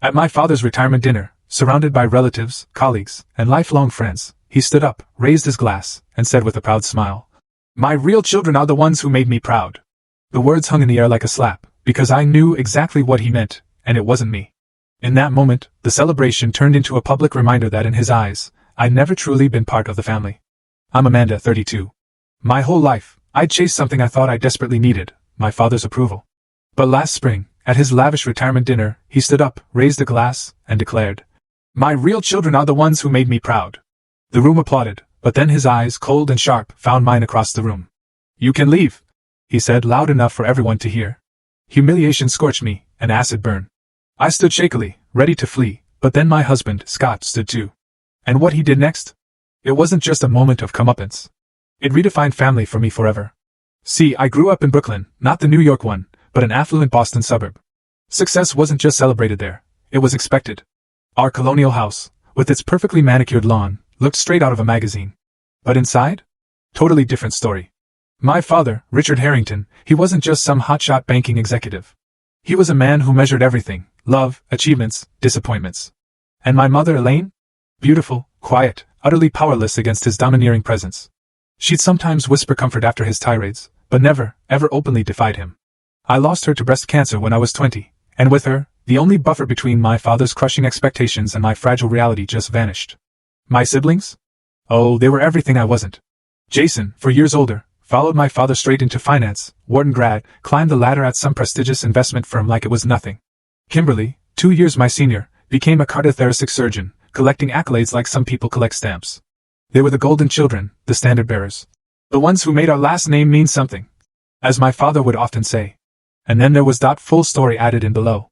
At my father's retirement dinner, surrounded by relatives, colleagues, and lifelong friends, he stood up, raised his glass, and said with a proud smile, "My real children are the ones who made me proud." The words hung in the air like a slap, because I knew exactly what he meant, and it wasn't me. In that moment, the celebration turned into a public reminder that in his eyes, I'd never truly been part of the family. I'm Amanda, 32. My whole life, I'd chased something I thought I desperately needed, my father's approval. But last spring, at his lavish retirement dinner, he stood up, raised a glass, and declared, "My real children are the ones who made me proud." The room applauded, but then his eyes, cold and sharp, found mine across the room. "You can leave," he said loud enough for everyone to hear. Humiliation scorched me, an acid burn. I stood shakily, ready to flee, but then my husband, Scott, stood too. And what he did next? It wasn't just a moment of comeuppance. It redefined family for me forever. See, I grew up in Brooklyn, not the New York one, but an affluent Boston suburb. Success wasn't just celebrated there, it was expected. Our colonial house, with its perfectly manicured lawn, looked straight out of a magazine. But inside? Totally different story. My father, Richard Harrington, he wasn't just some hotshot banking executive. He was a man who measured everything: love, achievements, disappointments. And my mother, Elaine? Beautiful, quiet, utterly powerless against his domineering presence. She'd sometimes whisper comfort after his tirades, but never, ever openly defied him. I lost her to breast cancer when I was 20, and with her, the only buffer between my father's crushing expectations and my fragile reality just vanished. My siblings? Oh, they were everything I wasn't. Jason, 4 years older, followed my father straight into finance, Wharton grad, climbed the ladder at some prestigious investment firm like it was nothing. Kimberly, 2 years my senior, became a cardiothoracic surgeon, collecting accolades like some people collect stamps. They were the golden children, the standard bearers. The ones who made our last name mean something, as my father would often say. And then there was that full story added in below.